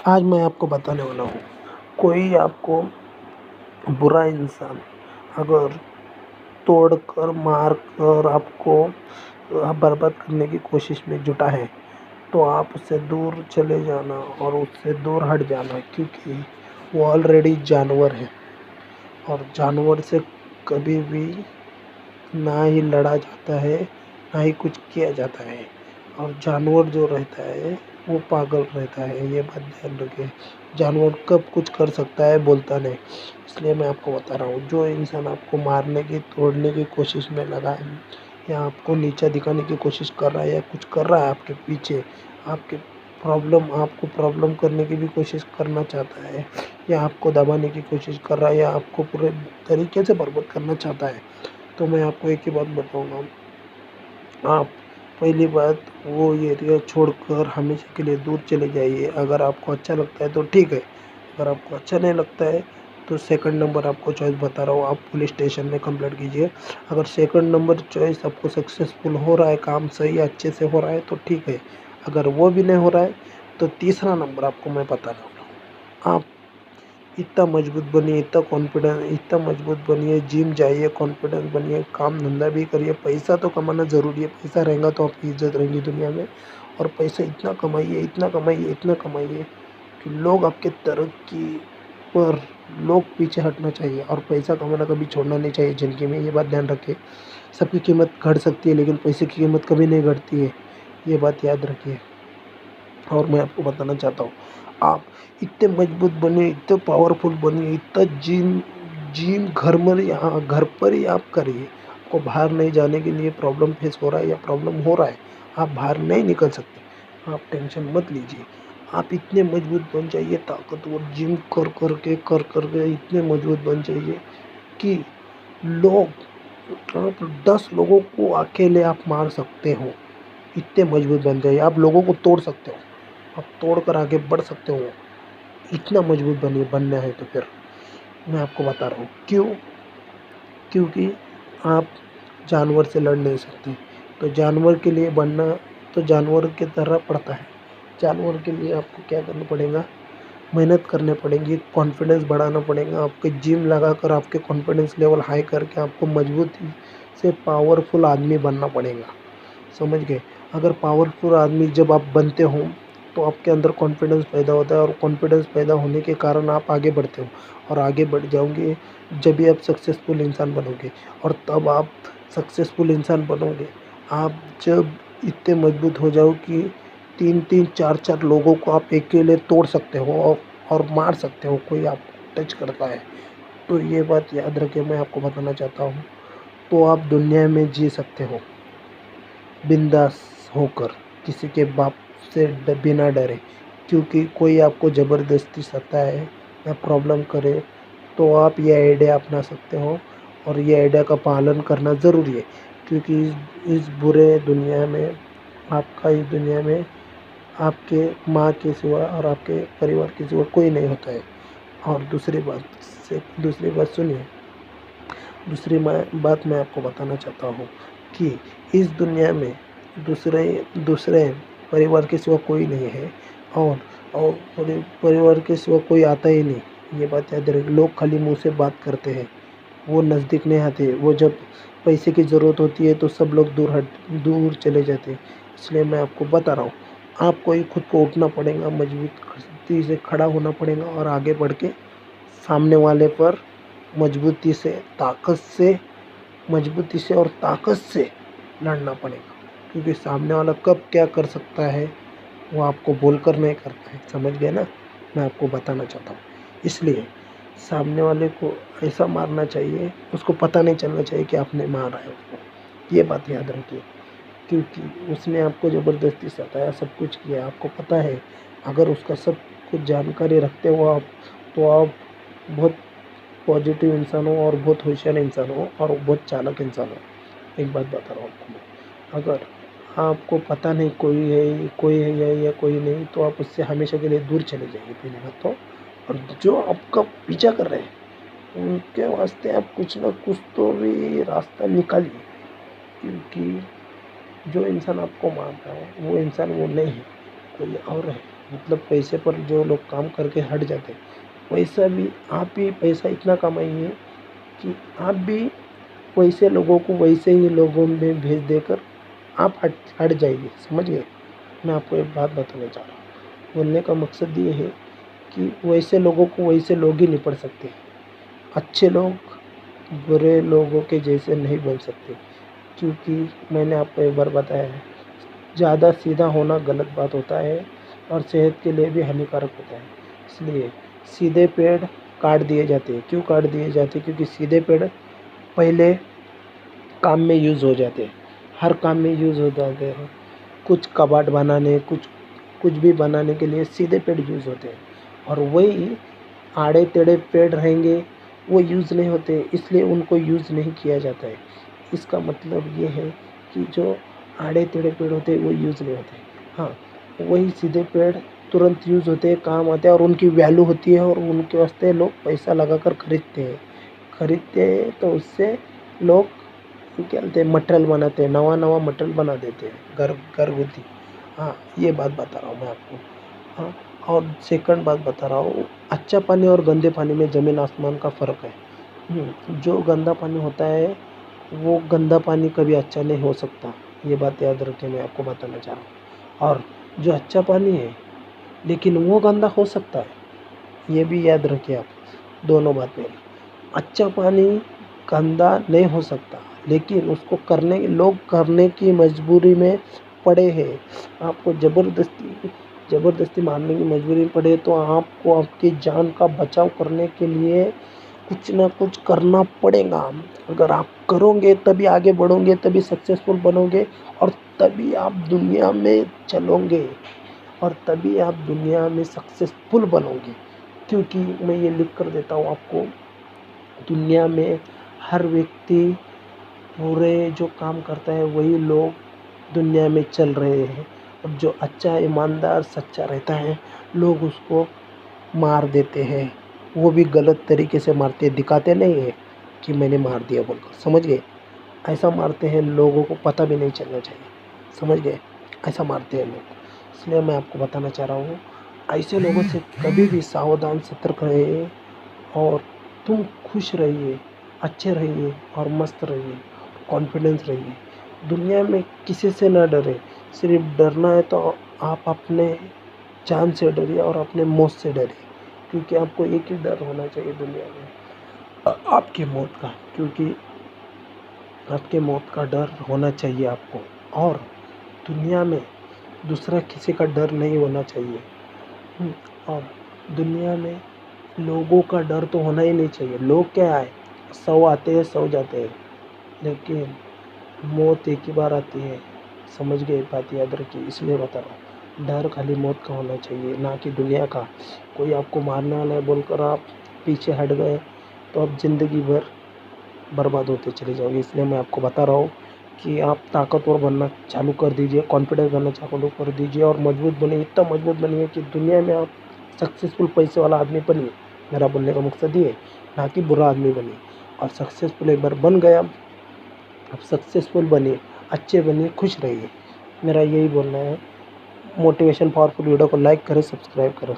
आज मैं आपको बताने वाला हूँ, कोई आपको बुरा इंसान अगर तोड़कर, मारकर आपको बर्बाद करने की कोशिश में जुटा है, तो आप उससे दूर चले जाना और उससे दूर हट जाना, क्योंकि वो ऑलरेडी जानवर है और जानवर से कभी भी ना ही लड़ा जाता है, ना ही कुछ किया जाता है। और जानवर जो रहता है वो पागल रहता है, ये बात ध्यान रखें। जानवर कब कुछ कर सकता है बोलता नहीं। इसलिए मैं आपको बता रहा हूँ, जो इंसान आपको मारने की, तोड़ने की कोशिश में लगा है, या आपको नीचा दिखाने की कोशिश कर रहा है, या कुछ कर रहा है आपके पीछे, आपको प्रॉब्लम करने की भी कोशिश करना चाहता है, या आपको दबाने की कोशिश कर रहा है, या आपको पूरे तरीके से बर्बाद करना चाहता है, तो मैं आपको एक ही बात बताऊंगा। आप पहली बात, वो एरिया छोड़कर हमेशा के लिए दूर चले जाइए। अगर आपको अच्छा लगता है तो ठीक है, अगर आपको अच्छा नहीं लगता है तो सेकंड नंबर आपको चॉइस बता रहा हूँ, आप पुलिस स्टेशन में कंप्लेंट कीजिए। अगर सेकंड नंबर चॉइस आपको सक्सेसफुल हो रहा है, काम सही अच्छे से हो रहा है तो ठीक है। अगर वो भी नहीं हो रहा है तो तीसरा नंबर आपको मैं बता रहा हूँ, आप इतना मजबूत बनिए, इतना मजबूत बनिए, जिम जाइए, कॉन्फिडेंस बनिए, काम धंधा भी करिए। पैसा तो कमाना ज़रूरी है, पैसा रहेगा तो आपकी इज्जत रहेगी दुनिया में। और पैसा इतना कमाइए, इतना कमाइए, इतना कमाइए कि लोग आपके तरक्की पर, लोग पीछे हटना चाहिए। और पैसा कमाना कभी छोड़ना नहीं चाहिए ज़िंदगी में, ये बात ध्यान रखिए। सबकी कीमत घट सकती है लेकिन पैसे की कीमत कभी नहीं घटती है, ये बात याद रखिए। और मैं आपको बताना चाहता हूँ, आप इतने मजबूत बनिए, इतने पावरफुल बनिए, इतना जिम जिम घर पर ही आप करिए। आपको बाहर नहीं जाने के लिए प्रॉब्लम फेस हो रहा है, या प्रॉब्लम हो रहा है, आप बाहर नहीं निकल सकते, आप टेंशन मत लीजिए। आप इतने मजबूत बन जाइए, ताकतवर, जिम कर कर के इतने मजबूत बन जाइए कि आप 10 लोगों को अकेले आप मार सकते हो। इतने मजबूत बन जाइए, आप लोगों को तोड़ सकते हो, आप तोड़ कर आगे बढ़ सकते हो। इतना मजबूत बनिए, बनना है तो फिर मैं आपको बता रहा हूँ क्यों। क्योंकि आप जानवर से लड़ नहीं सकते, तो जानवर के लिए बनना तो जानवर की तरह पड़ता है। जानवर के लिए आपको क्या करना पड़ेगा, मेहनत करने पड़ेगी, कॉन्फिडेंस बढ़ाना पड़ेगा, आपके जिम लगाकर आपके कॉन्फिडेंस लेवल हाई करके आपको मजबूती से पावरफुल आदमी बनना पड़ेगा, समझ गए। अगर पावरफुल आदमी जब आप बनते हो तो आपके अंदर कॉन्फिडेंस पैदा होता है, और कॉन्फिडेंस पैदा होने के कारण आप आगे बढ़ते हो, और आगे बढ़ जाओगे जब भी आप सक्सेसफुल इंसान बनोगे। और तब आप सक्सेसफुल इंसान बनोगे आप जब इतने मजबूत हो जाओ कि 3-3 4-4 लोगों को आप अकेले तोड़ सकते हो, और मार सकते हो, कोई आपको टच करता है तो। ये बात याद रखिए, मैं आपको बताना चाहता हूँ। तो आप दुनिया में जी सकते हो बिंदास होकर, किसी के बाप से बिना डरे। क्योंकि कोई आपको ज़बरदस्ती सताए या प्रॉब्लम करे तो आप ये आइडिया अपना सकते हो, और ये आइडिया का पालन करना ज़रूरी है। क्योंकि इस बुरे दुनिया में, इस दुनिया में आपके माँ के सिवा और आपके परिवार के सिवा कोई नहीं होता है। और दूसरी बात सुनिए, बात मैं आपको बताना चाहता हूँ कि इस दुनिया में दूसरे दूसरे परिवार के सिवा कोई नहीं है, और परिवार के सिवा कोई आता ही नहीं। ये बात याद रखिए। लोग खाली मुंह से बात करते हैं, वो नज़दीक नहीं आते। वो जब पैसे की ज़रूरत होती है तो सब लोग दूर चले जाते हैं। इसलिए मैं आपको बता रहा हूँ, आपको ही खुद को उठना पड़ेगा, मजबूती से खड़ा होना पड़ेगा, और आगे बढ़ के सामने वाले पर मजबूती से और ताकत से लड़ना पड़ेगा। क्योंकि सामने वाला कब क्या कर सकता है वो आपको बोलकर नहीं करता है, समझ गए ना। मैं आपको बताना चाहता हूँ, इसलिए सामने वाले को ऐसा मारना चाहिए, उसको पता नहीं चलना चाहिए कि आपने मारा है उसको, ये बात याद रखिए। क्योंकि उसने आपको ज़बरदस्ती सताया, सब कुछ किया, आपको पता है। अगर उसका सब कुछ जानकारी रखते हो आप, तो आप बहुत पॉजिटिव इंसान हो, और बहुत होशियार इंसान हो, और बहुत चालाक इंसान हो। एक बात बता रहा हूँ आपको मैं, अगर आपको पता नहीं कोई है या कोई नहीं, तो आप उससे हमेशा के लिए दूर चले जाइए पहली बात तो। और जो आपका पीछा कर रहे हैं उनके वास्ते आप कुछ ना कुछ तो भी रास्ता निकालिए। क्योंकि जो इंसान आपको मार रहा है वो इंसान वो नहीं है, कोई और है। मतलब पैसे पर जो लोग काम करके हट जाते हैं, वैसा भी आप भी पैसा इतना कमाइए कि आप भी वैसे लोगों को वैसे ही लोगों में भेज देकर आप हट हट जाइए। समझ गए? मैं आपको एक बात बताना चाह रहा हूँ। बोलने का मकसद ये है कि वैसे लोगों को वैसे लोग ही नहीं पढ़ सकते। अच्छे लोग बुरे लोगों के जैसे नहीं बन सकते, क्योंकि मैंने आपको एक बार बताया है, ज़्यादा सीधा होना गलत बात होता है और सेहत के लिए भी हानिकारक होता है। इसलिए सीधे पेड़ काट दिए जाते हैं। क्यों काट दिए जाते हैं? क्योंकि सीधे पेड़ पहले काम में यूज़ हो जाते हैं, हर काम में यूज़ हो जाते हैं। कुछ कबाड़ बनाने, कुछ कुछ भी बनाने के लिए सीधे पेड़ यूज़ होते हैं, और वही आड़े टेढ़े पेड़ रहेंगे वो यूज़ नहीं होते, इसलिए उनको यूज़ नहीं किया जाता है। इसका मतलब ये है कि जो आड़े टेढ़े पेड़ होते हैं वो यूज़ नहीं होते। हाँ, वही सीधे पेड़ तुरंत यूज़ होते हैं, काम आते हैं और उनकी वैल्यू होती है, और उनके वास्ते लोग पैसा लगाकर खरीदते हैं। तो उससे लोग क्या बोलते हैं, मटेरियल बनाते हैं, नवा नवा मटेरियल बना देते हैं, घरगुती। हाँ, ये बात बता रहा हूँ मैं आपको। हाँ, और सेकंड बात बता रहा हूँ, अच्छा पानी और गंदे पानी में ज़मीन आसमान का फ़र्क है। जो गंदा पानी होता है वो गंदा पानी कभी अच्छा नहीं हो सकता, ये बात याद रखें, मैं आपको बताना चाह रहा हूँ। और जो अच्छा पानी है लेकिन वो गंदा हो सकता है, ये भी याद रखिए आप। दोनों बात मेरी, अच्छा पानी गंदा नहीं हो सकता, लेकिन उसको लोग करने की मजबूरी में पड़े हैं। आपको ज़बरदस्ती मारने की मजबूरी में पड़े, तो आपको आपकी जान का बचाव करने के लिए कुछ ना कुछ करना पड़ेगा। अगर आप करोगे तभी आगे बढ़ोगे, तभी सक्सेसफुल बनोगे, और तभी आप दुनिया में चलोगे, और तभी आप दुनिया में सक्सेसफुल बनोगे। क्योंकि मैं ये लिख कर देता हूँ आपको, दुनिया में हर व्यक्ति बुरे जो काम करता है वही लोग दुनिया में चल रहे हैं, और जो अच्छा ईमानदार सच्चा रहता है लोग उसको मार देते हैं। वो भी गलत तरीके से मारते हैं, दिखाते नहीं है कि मैंने मार दिया बोलकर। समझ गए? ऐसा मारते हैं लोगों को पता भी नहीं चलना चाहिए। समझ गए? ऐसा मारते हैं लोग। इसलिए मैं आपको बताना चाह रहा हूँ, ऐसे लोगों से कभी भी सावधान सतर्क रहिए, और तुम खुश रहिए, अच्छे रहिए और मस्त रहिए, कॉन्फिडेंस रहिए। दुनिया में किसी से ना डरे, सिर्फ डरना है तो आप अपने जान से डरिए और अपने मौत से डरिए। क्योंकि आपको एक ही डर होना चाहिए दुनिया में, आपकी मौत का। क्योंकि आपके मौत का डर होना चाहिए आपको, और दुनिया में दूसरा किसी का डर नहीं होना चाहिए। और दुनिया में लोगों का डर तो होना ही नहीं चाहिए। लोग क्या है, 100 आते हैं 100 जाते हैं, लेकिन मौत एक ही बार आती है। समझ गए? बात याद रखिए, इसलिए बता रहा हूँ, डर खाली मौत का होना चाहिए, ना कि दुनिया का। कोई आपको मारने वाला है बोलकर आप पीछे हट गए तो आप ज़िंदगी भर बर्बाद होते चले जाओगे। इसलिए मैं आपको बता रहा हूँ कि आप ताकतवर बनना चालू कर दीजिए, कॉन्फिडेंस बनना चालू कर दीजिए, और मजबूत बनिए, इतना मजबूत बनिए कि दुनिया में आप सक्सेसफुल पैसे वाला आदमी बनिए। मेरा बोलने का मकसद ये है, ना कि बुरा आदमी बनिए। और सक्सेसफुल एक बार बन गए आप सक्सेसफुल बनिए, अच्छे बनिए, खुश रहिए। मेरा यही बोलना है। मोटिवेशन पावरफुल वीडियो को लाइक करें, सब्सक्राइब करें।